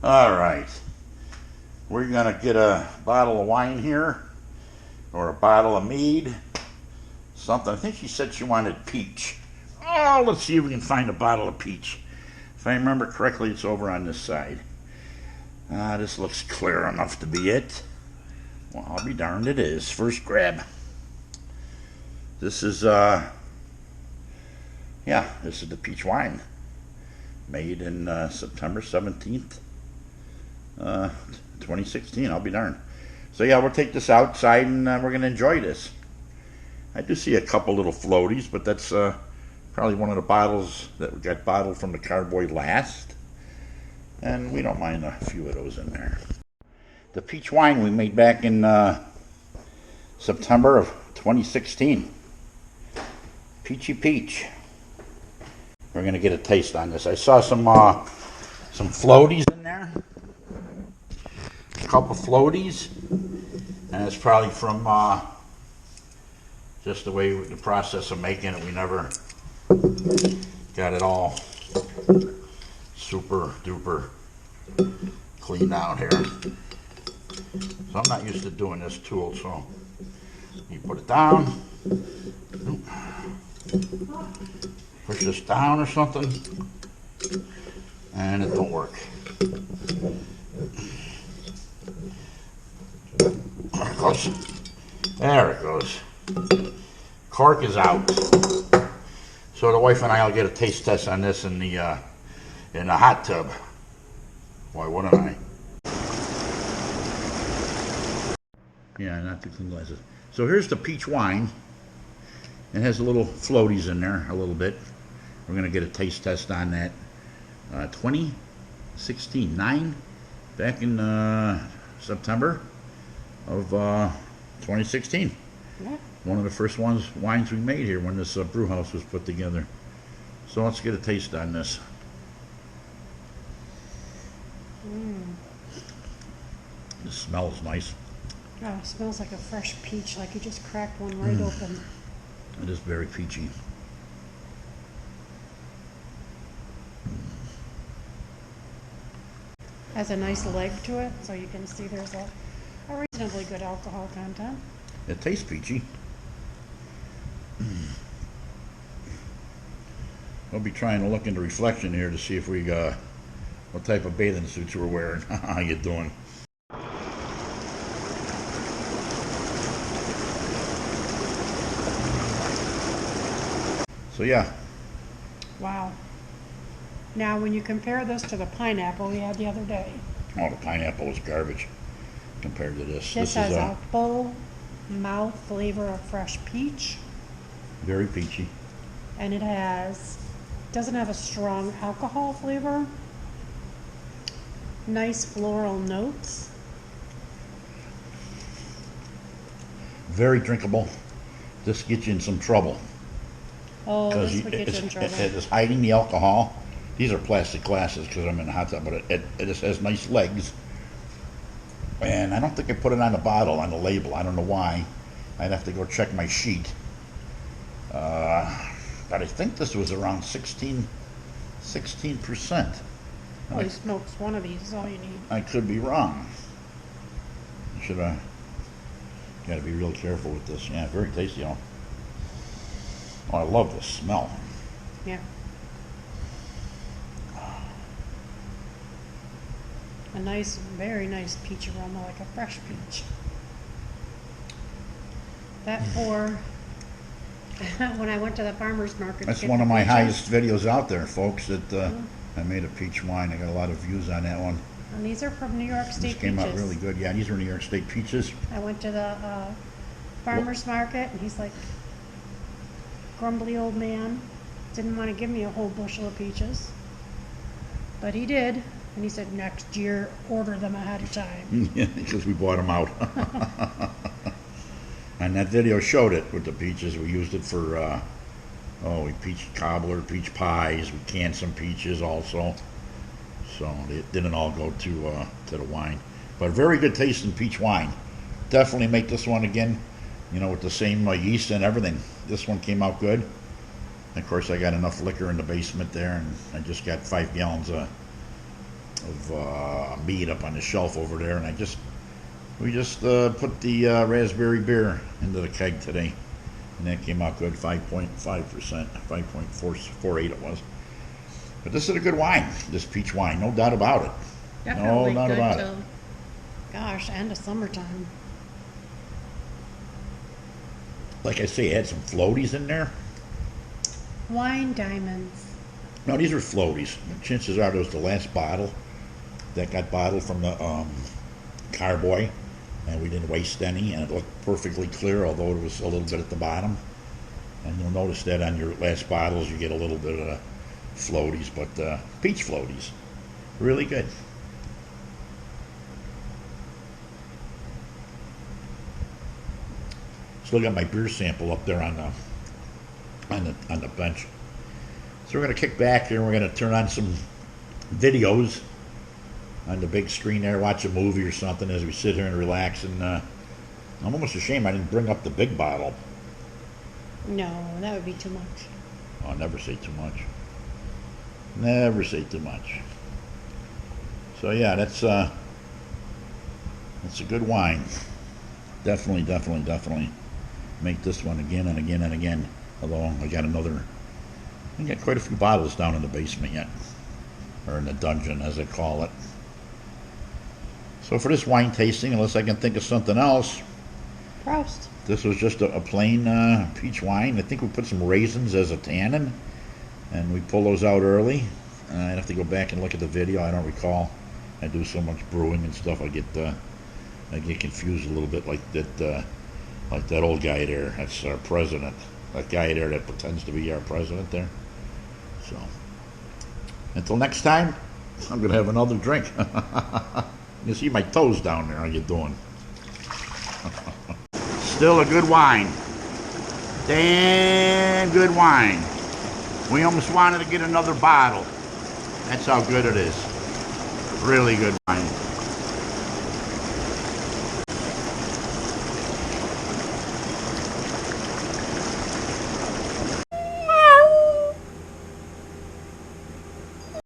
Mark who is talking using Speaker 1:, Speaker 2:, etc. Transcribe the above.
Speaker 1: All right, we're gonna get a bottle of wine here, or a bottle of mead, something. I think she said she wanted peach. Oh, let's see if we can find a bottle of peach. If I remember correctly, it's over on this side. This looks clear enough to be it. Well, I'll be darned, it is. First grab. This is, this is the peach wine. Made in September 17th, 2016. I'll be darned. So yeah, we'll take this outside and we're going to enjoy this. I do see a couple little floaties, but that's probably one of the bottles that got bottled from the carboy last. And we don't mind a few of those in there. The peach wine we made back in September of 2016. Peachy peach. We're going to get a taste on this. I saw some floaties in there. A couple floaties. And it's probably from just the way the process of making it. We never got it all super duper clean out here. So I'm not used to doing this tool, so you put it down, push this down or something, and it don't work. There it goes. There it goes. Cork is out. So the wife and I will get a taste test on this in the hot tub. Why wouldn't I? Yeah, not too clean glasses. So here's the peach wine. It has a little floaties in there, a little bit. We're gonna get a taste test on that. 2016, back in September of 2016. Yeah. One of the first wines we made here when this brew house was put together. So let's get a taste on this. This smells nice.
Speaker 2: Oh, it smells like a fresh peach, like you just cracked one right open.
Speaker 1: It is very peachy.
Speaker 2: Has a nice leg to it, so you can see there's a reasonably good alcohol content.
Speaker 1: It tastes peachy. We'll be trying to look into reflection here to see if we what type of bathing suits we're wearing. How you doing? So yeah.
Speaker 2: Wow. Now when you compare this to the pineapple we had the other day.
Speaker 1: Oh, the pineapple was garbage compared to this.
Speaker 2: This has a full mouth flavor of fresh peach.
Speaker 1: Very peachy.
Speaker 2: And it doesn't have a strong alcohol flavor. Nice floral notes.
Speaker 1: Very drinkable. This gets you in some trouble.
Speaker 2: Oh, this would get you in trouble.
Speaker 1: It is hiding the alcohol. These are plastic glasses because I'm in the hot tub, but it just has nice legs. And I don't think I put it on the bottle, on the label. I don't know why. I'd have to go check my sheet. But I think this was around 16%.
Speaker 2: Holy smokes, one of these is all you need.
Speaker 1: I could be wrong. Should have got to be real careful with this. Yeah, very tasty. Oh, I love the smell.
Speaker 2: Yeah. A nice, very nice peach aroma, like a fresh peach. That for when I went to the farmer's market.
Speaker 1: That's one of my highest videos out there, folks. That I made a peach wine. I got a lot of views on that one.
Speaker 2: And these are from New York State peaches.
Speaker 1: Came out really good. Yeah, these are New York State peaches.
Speaker 2: I went to the farmer's market, and he's like, grumbly old man, didn't want to give me a whole bushel of peaches, but he did. And he said, next year, order them ahead of time.
Speaker 1: Yeah, because we bought them out. And that video showed it with the peaches. We used it for, we peach cobbler, peach pies. We canned some peaches also. So it didn't all go to the wine. But very good tasting peach wine. Definitely make this one again, with the same yeast and everything. This one came out good. And of course, I got enough liquor in the basement there, and I just got 5 gallons of mead up on the shelf over there, and we just put the raspberry beer into the keg today, and that came out good, 5.5%, 5.448 it was. But this is a good wine, this peach wine, no doubt about it.
Speaker 2: Definitely
Speaker 1: no doubt
Speaker 2: good
Speaker 1: about
Speaker 2: till,
Speaker 1: it.
Speaker 2: gosh, end of summertime.
Speaker 1: Like I say, it had some floaties in there.
Speaker 2: Wine diamonds.
Speaker 1: No, these are floaties. Chances are that was the last bottle that got bottled from the carboy, and we didn't waste any, and it looked perfectly clear, although it was a little bit at the bottom. And you'll notice that on your last bottles you get a little bit of floaties, but peach floaties. Really good. Still got my beer sample up there on the bench. So we're gonna kick back here and we're gonna turn on some videos on the big screen there, watch a movie or something as we sit here and relax. And I'm almost ashamed I didn't bring up the big bottle.
Speaker 2: No, that would be too much.
Speaker 1: Oh, never say too much. Never say too much. So yeah, that's a good wine. Definitely make this one again and again and again. Although I got quite a few bottles down in the basement yet, or in the dungeon as I call it. So for this wine tasting, unless I can think of something else,
Speaker 2: Proust.
Speaker 1: this was just a plain peach wine. I think we put some raisins as a tannin, and we pull those out early. I'd have to go back and look at the video. I don't recall. I do so much brewing and stuff. I get confused a little bit, like that old guy there. That's our president. That guy there that pretends to be our president there. So until next time, I'm gonna have another drink. You see my toes down there. How you doing? Still a good wine. Damn good wine. We almost wanted to get another bottle. That's how good it is. Really good wine.